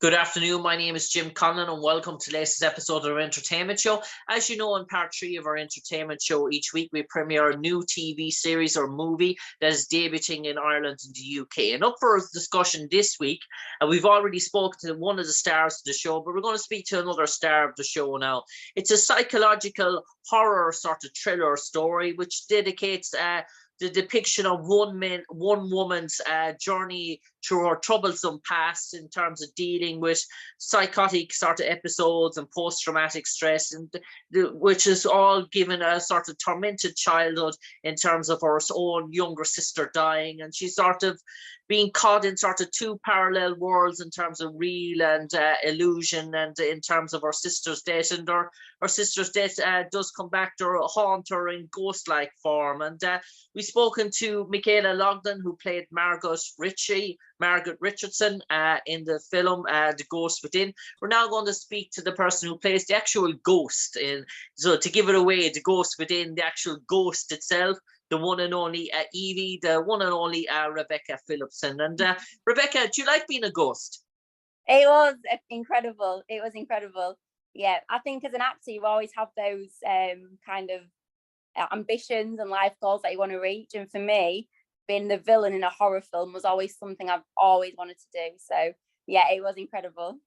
Good afternoon. My name is Jim Conlan, and welcome to the latest episode of our entertainment show. As you know, in part 3 of our entertainment show, each week we premiere a new TV series or movie that is debuting in Ireland and the UK. And up for discussion this week, and we've already spoken to one of the stars of the show, but we're going to speak to another star of the show now. It's a psychological horror sort of thriller story which dedicates the depiction of one woman's journey through her troublesome past in terms of dealing with psychotic sort of episodes and post-traumatic stress, and which is all given a sort of tormented childhood in terms of her own younger sister dying, and she's sort of being caught in sort of two parallel worlds in terms of real and illusion, and in terms of her sister's death. And her sister's death does come back to haunt her in ghost-like form. And we've spoken to Michaela Longden, who played Margaret Richardson in the film The Ghost Within. We're now going to speak to the person who plays the actual ghost. So to give it away, The Ghost Within, the actual ghost itself, the one and only Evie, the one and only Rebecca Phillipson. And Rebecca, do you like being a ghost? It was incredible. It was incredible. Yeah, I think as an actor, you always have those kind of ambitions and life goals that you want to reach. And for me, being the villain in a horror film was always something I've always wanted to do. So yeah, it was incredible.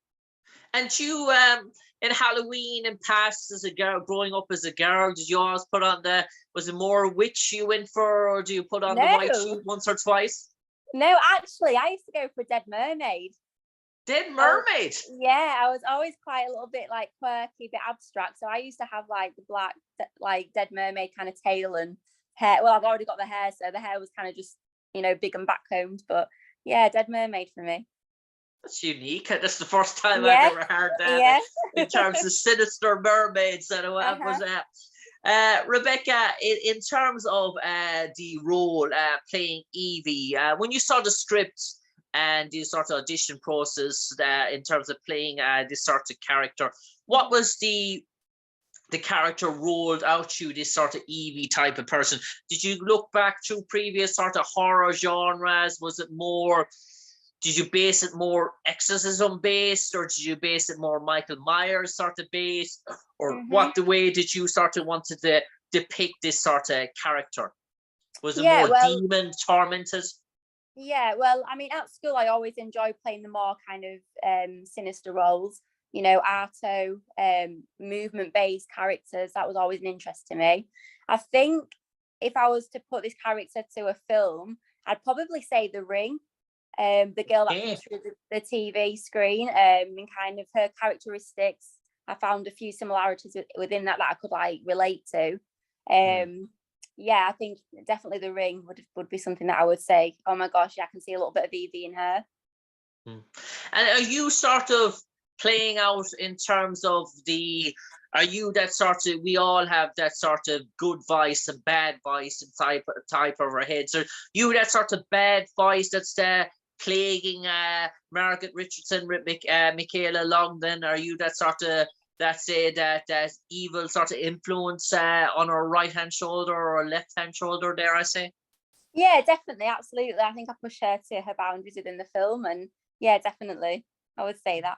And you, in Halloween and past as a girl, growing up as a girl, did you always put on was it more witch you went for, or do you put on the white suit once or twice? No, actually, I used to go for Dead Mermaid. Dead Mermaid? Yeah, I was always quite a little bit like quirky, a bit abstract. So I used to have like the black, like Dead Mermaid kind of tail and hair. Well, I've already got the hair, so the hair was kind of just, big and backcombed. But yeah, Dead Mermaid for me. That's unique. That's the first time I've ever heard that in terms of sinister mermaids. And what was that? Rebecca, in terms of the role playing Evie, when you saw the script and the sort of audition process in terms of playing this sort of character, what was the character rolled out to you, this sort of Evie type of person? Did you look back through previous sort of horror genres? Was it more... Did you base it more exorcism based, or did you base it more Michael Myers sort of based, or what the way did you sort of want to depict this sort of character? Was it more demon tormented? Yeah, well, I mean, at school I always enjoyed playing the more kind of sinister roles, arto, movement based characters. That was always an interest to me. I think if I was to put this character to a film, I'd probably say The Ring. The girl that comes through the TV screen, and kind of her characteristics, I found a few similarities within that I could like relate to. Yeah, I think definitely The Ring would be something that I would say, oh my gosh, yeah, I can see a little bit of Evie in her. And are you sort of playing out in terms of are you that sort of, we all have that sort of good voice and bad voice and type of our heads, or you that sort of bad voice that's plaguing Margaret Richardson, Michaela Longden? Are you that sort of that evil sort of influence on her right hand shoulder or left hand shoulder, dare I say? Yeah, definitely, absolutely. I think I push her to her boundaries within the film, and yeah, definitely, I would say that.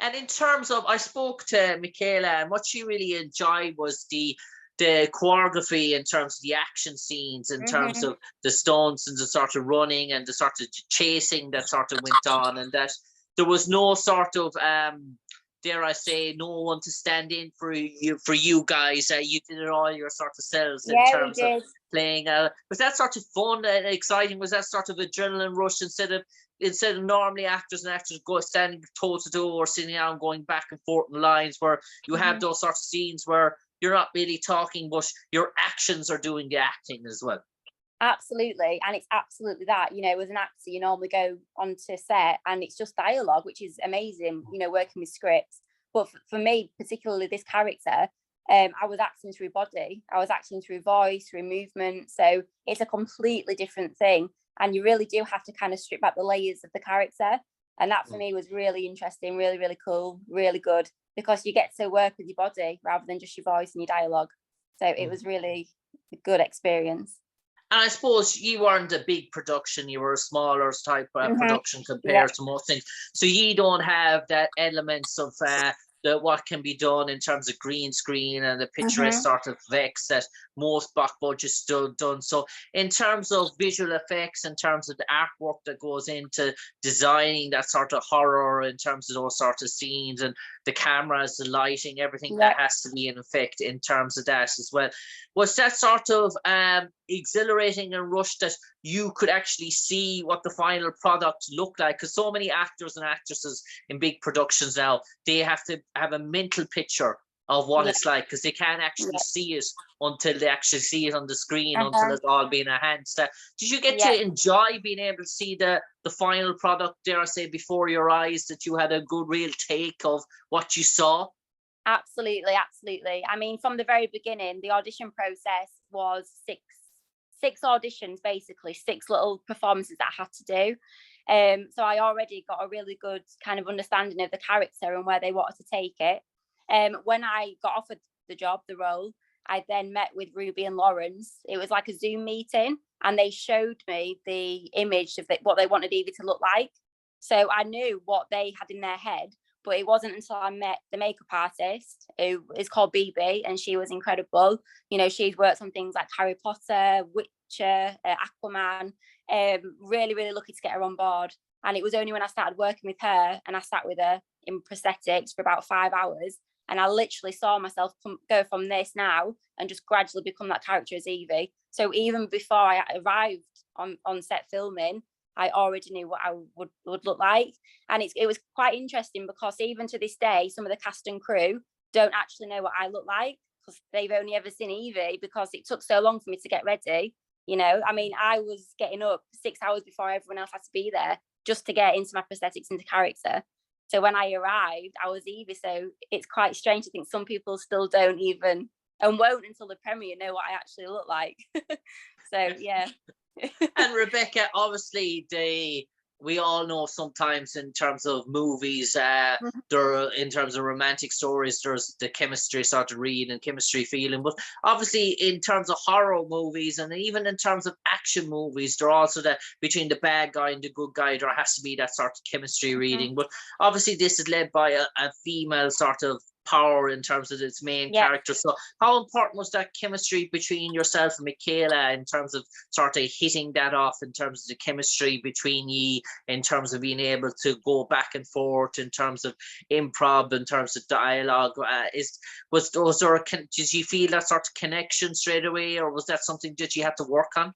And in terms of, I spoke to Michaela, and what she really enjoyed was the choreography in terms of the action scenes, in terms of the stunts and the sort of running and the sort of chasing that sort of went on, and that there was no sort of dare I say, no one to stand in for you guys. You did it all your sort of selves in terms of playing. Was that sort of fun and exciting? Was that sort of adrenaline rush instead of normally actors and actors standing toe to toe or sitting down going back and forth in lines, where you have those sort of scenes where you're not really talking, but your actions are doing the acting as well? Absolutely. And it's absolutely that, as an actor, you normally go onto set and it's just dialogue, which is amazing, working with scripts. But for me, particularly this character, I was acting through body, I was acting through voice, through movement. So it's a completely different thing. And you really do have to kind of strip back the layers of the character. And that for me was really interesting, really, really cool, really good, because you get to work with your body rather than just your voice and your dialogue. So it was really a good experience. And I suppose you weren't a big production, you were a smaller type of production compared to most things. So you don't have that elements of what can be done in terms of green screen and the picturesque sort of effects that most block budgets still done. So in terms of visual effects, in terms of the artwork that goes into designing that sort of horror, in terms of those sort of scenes and the cameras, the lighting, everything that has to be in effect in terms of that as well. Was that sort of exhilarating and rush that you could actually see what the final product looked like? Because so many actors and actresses in big productions now, they have to have a mental picture of what it's like, because they can't actually see it until they actually see it on the screen, until it's all being enhanced. Did you get to enjoy being able to see the final product, dare I say, before your eyes, that you had a good real take of what you saw? Absolutely, absolutely. I mean, from the very beginning, the audition process was six auditions, basically 6 little performances that I had to do. So I already got a really good kind of understanding of the character and where they wanted to take it. When I got offered the role, I then met with Ruby and Lawrence. It was like a Zoom meeting, and they showed me the image of what they wanted Evie to look like. So I knew what they had in their head, but it wasn't until I met the makeup artist, who is called BB, and she was incredible. You know, she's worked on things like Harry Potter, Witcher, Aquaman. Really, really lucky to get her on board. And it was only when I started working with her, and I sat with her in prosthetics for about 5 hours, and I literally saw myself go from this now and just gradually become that character as Evie. So even before I arrived on set filming, I already knew what I would look like. And it was quite interesting, because even to this day, some of the cast and crew don't actually know what I look like, because they've only ever seen Evie, because it took so long for me to get ready. You know, I mean, I was getting up 6 hours before everyone else had to be there just to get into my prosthetics, into character. So when I arrived, I was Evie. So it's quite strange to think some people still don't even, and won't until the premiere, know what I actually look like. So yeah. And Rebecca, obviously, we all know sometimes in terms of movies, there, in terms of romantic stories, there's the chemistry sort of read and chemistry feeling. But obviously, in terms of horror movies, and even in terms of action movies, there also between the bad guy and the good guy, there has to be that sort of chemistry reading. But obviously, this is led by a female sort of power in terms of its main character. So how important was that chemistry between yourself and Michaela, in terms of sort of hitting that off, in terms of the chemistry between ye, in terms of being able to go back and forth, in terms of improv, in terms of dialogue? Did you feel that sort of connection straight away, or was that something that you had to work on?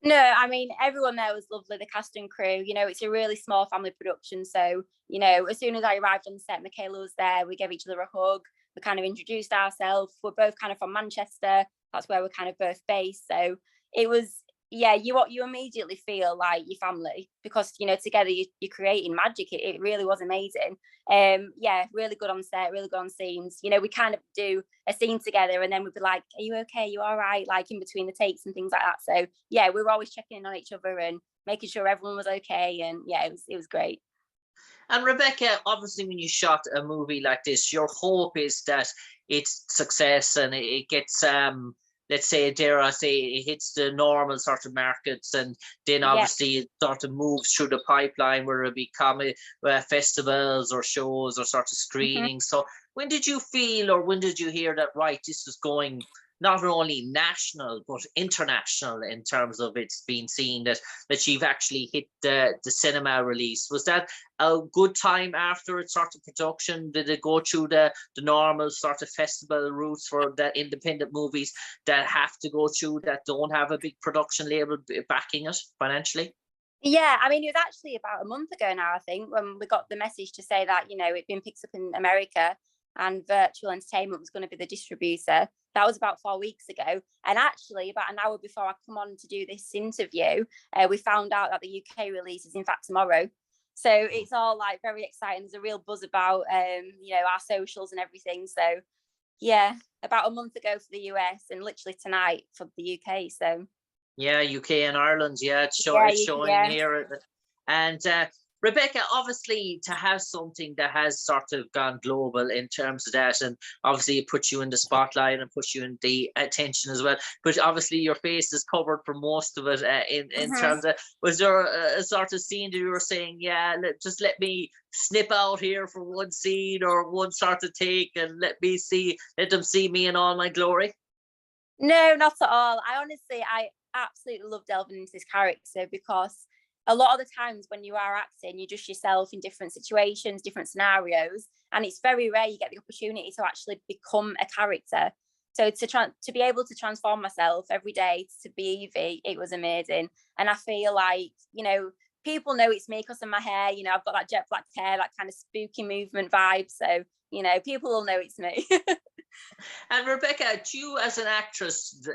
No, I mean, everyone there was lovely, the cast and crew. You know, it's a really small family production. So, you know, as soon as I arrived on set, Michaela was there. We gave each other a hug. We kind of introduced ourselves. We're both kind of from Manchester. That's where we're kind of both based. So it was, you immediately feel like your family, because, you know, together you're creating magic. It really was amazing. Really good on set, really good on scenes. You know, we kind of do a scene together, and then we'd be like, are you okay? You all right? Like in between the takes and things like that. So yeah, we were always checking in on each other and making sure everyone was okay. And yeah, it was great. And Rebecca, obviously, when you shot a movie like this, your hope is that it's success and it gets let's say, dare I say, it hits the normal sort of markets, and then obviously it sort of moves through the pipeline, where it be festivals or shows or sort of screenings. So when did you feel, or when did you hear that, right, this is going not only national but international in terms of it's being seen, that you've actually hit the cinema release? Was that a good time after its sort of production? Did it go through the normal sort of festival routes for the independent movies that have to go through, that don't have a big production label backing it financially? Yeah, I mean, it was actually about a month ago now, I think, when we got the message to say that, you know, it'd been picked up in America and Virtual Entertainment was going to be the distributor. That was about 4 weeks ago. And actually, about an hour before I come on to do this interview, we found out that the UK release is in fact tomorrow. So it's all like very exciting. There's a real buzz about, you know, our socials and everything. So yeah, about a month ago for the US, and literally tonight for the UK. So yeah, UK and Ireland. Yeah, it's showing here. And Rebecca, obviously to have something that has sort of gone global in terms of that, and obviously it puts you in the spotlight and puts you in the attention as well, but obviously your face is covered for most of it, in terms of, was there a sort of scene that you were saying, yeah, just let me snip out here for one scene or one sort of take and let them see me in all my glory? No, not at all. I absolutely love delving into this character, because a lot of the times when you are acting, you're just yourself in different situations, different scenarios, and it's very rare you get the opportunity to actually become a character. So to be able to transform myself every day to be Evie, it was amazing. And I feel like, people know it's me because of my hair. I've got that jet black hair, that kind of spooky movement vibe. So, people will know it's me. And Rebecca, to you as an actress,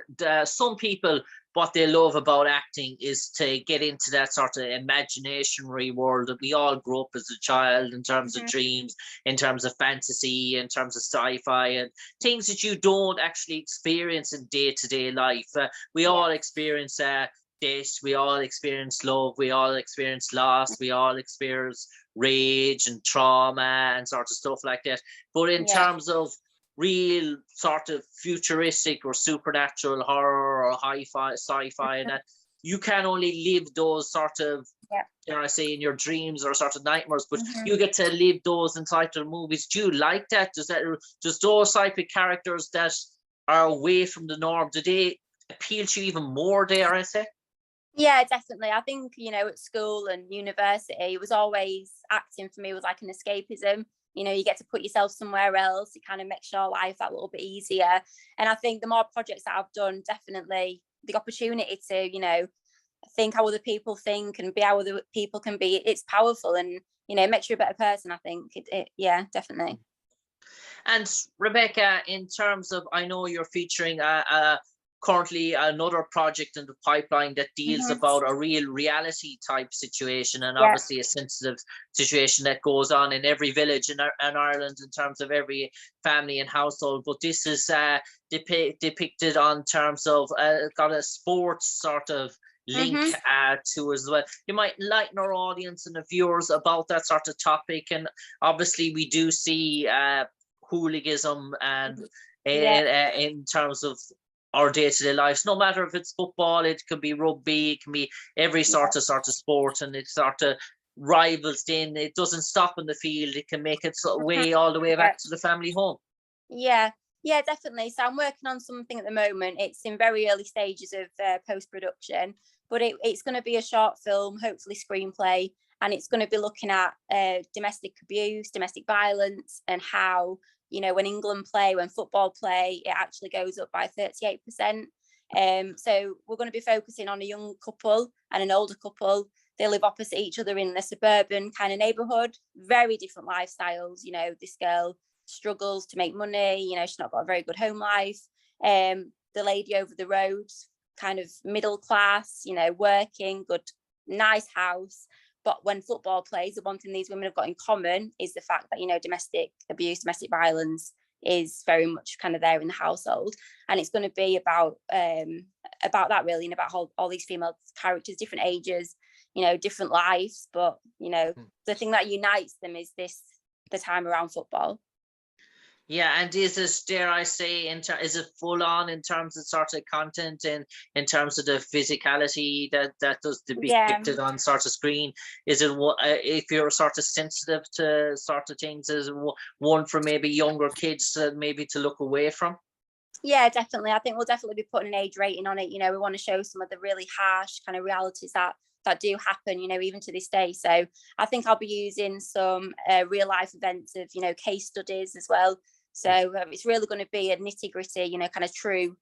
some people, what they love about acting is to get into that sort of imaginary world that we all grew up as a child, in terms of dreams, in terms of fantasy, in terms of sci-fi, and things that you don't actually experience in day-to-day life. We all experience death, we all experience love, we all experience loss, we all experience rage and trauma and sort of stuff like that. But in terms of real sort of futuristic or supernatural horror or sci-fi, and that you can only live those sort of, dare I say, in your dreams or sort of nightmares, but you get to live those inside the movies. Do you like that? Does those type of characters that are away from the norm, do they appeal to you even more, dare I say? Yeah, definitely. I think, at school and university, it was always, acting for me was like an escapism. You get to put yourself somewhere else. It kind of makes your life that little bit easier. And I think the more projects that I've done, definitely the opportunity to, think how other people think and be how other people can be, it's powerful, and, it makes you a better person, I think. Yeah, definitely. And Rebecca, in terms of, I know you're featuring currently another project in the pipeline that deals about a real reality type situation, and obviously a sensitive situation that goes on in every village in Ireland, in terms of every family and household. But this is depicted on terms of got a sports sort of link to as well. You might enlighten our audience and the viewers about that sort of topic. And obviously we do see hooliganism and in terms of our day-to-day lives, no matter if it's football, it could be rugby, it can be every sort of sport, and it sort of rivals in, it doesn't stop in the field, it can make its way all the way back to the family home. Yeah, definitely. So I'm working on something at the moment. It's in very early stages of post-production, but it's going to be a short film, hopefully screenplay, and it's going to be looking at domestic abuse, domestic violence, and how, when football play, it actually goes up by 38%. So we're going to be focusing on a young couple and an older couple. They live opposite each other in the suburban kind of neighborhood, very different lifestyles. This girl struggles to make money, she's not got a very good home life. The lady over the road, kind of middle class, working, good, nice house. But when football plays, the one thing these women have got in common is the fact that, domestic abuse, domestic violence is very much kind of there in the household. And it's going to be about that, really, and about all these female characters, different ages, different lives. But, the thing that unites them is the time around football. Yeah, and is it, dare I say, is it full on in terms of sort of content and in terms of the physicality that does to be depicted on sort of screen? Is it, if you're sort of sensitive to sort of things, is it one for maybe younger kids maybe to look away from? Yeah, definitely. I think we'll definitely be putting an age rating on it. We want to show some of the really harsh kind of realities that do happen, even to this day. So I think I'll be using some real life events of, case studies as well. So it's really going to be a nitty gritty, kind of true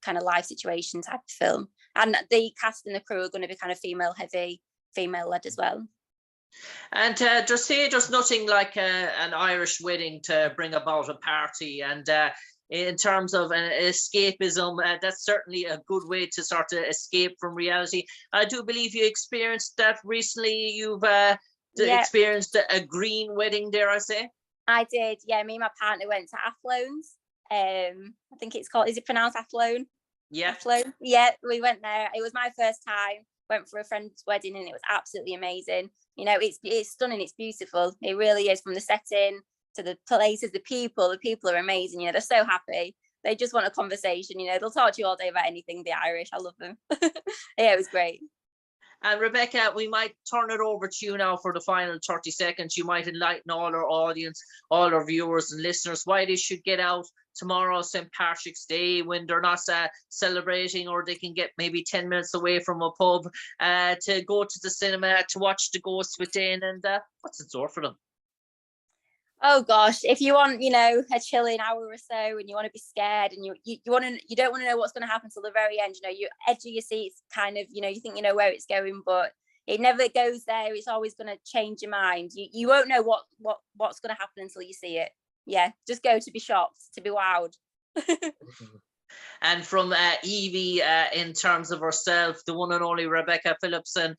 kind of life situation type of film. And the cast and the crew are going to be kind of female heavy, female led as well. And there's nothing like an Irish wedding to bring about a party. And in terms of escapism, that's certainly a good way to sort of escape from reality. I do believe you experienced that recently. You've experienced a green wedding, dare I say? I did, yeah. Me and my partner went to Athlone. I think it's called, is it pronounced Athlone? Yeah. Athlone. Yeah, we went there. It was my first time. went for a friend's wedding and it was absolutely amazing. You know, it's stunning, it's beautiful. It really is, from the setting to the places, the people are amazing. You know, they're so happy. They just want a conversation. You know, they'll talk to you all day about anything. The Irish, I love them. Yeah, it was great. And Rebecca, we might turn it over to you now for the final 30 seconds. You might enlighten all our audience, all our viewers and listeners, why they should get out tomorrow, St. Patrick's Day, when they're not celebrating, or they can get maybe 10 minutes away from a pub to go to the cinema to watch The Ghost Within. And what's in store for them? Oh gosh, if you want, you know, a chilling hour or so, and you want to be scared, and you don't want to know what's going to happen till the very end. You know, you're edge of your seats, kind of, you know, you think you know where it's going, but it never goes there. It's always going to change your mind. You won't know what's going to happen until you see it. Yeah, just go to be shocked, to be wowed. And from Evie, in terms of herself, the one and only Rebecca Phillipson,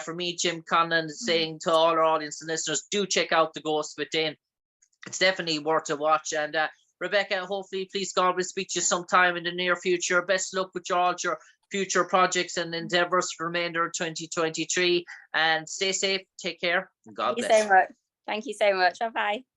for me, Jim Conlan, saying to all our audience and listeners, do check out The Ghost Within. It's definitely worth a watch. And Rebecca, hopefully, please God, we'll speak to you sometime in the near future. Best luck with all your future projects and endeavours for the remainder of 2023. And stay safe, take care, and God bless. Thank you so much. Thank you so much. Bye-bye.